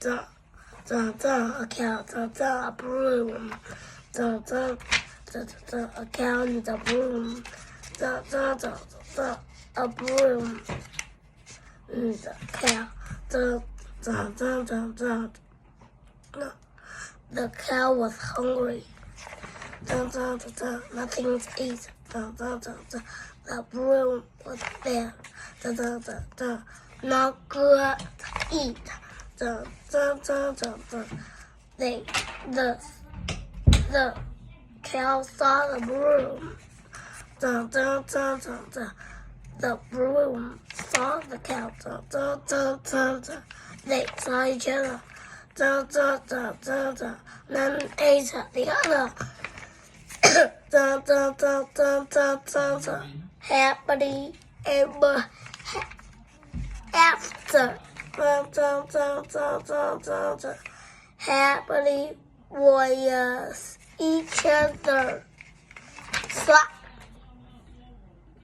a cow, a broom, a cow and a broom, a broom, and a cow, the cow was hungry, nothing to eat, the broom was there, not good to eat. The cow saw the broom. The broom saw the cow. They saw each other. None ate the other. Happily ever after. Happily warriors each other. Slap.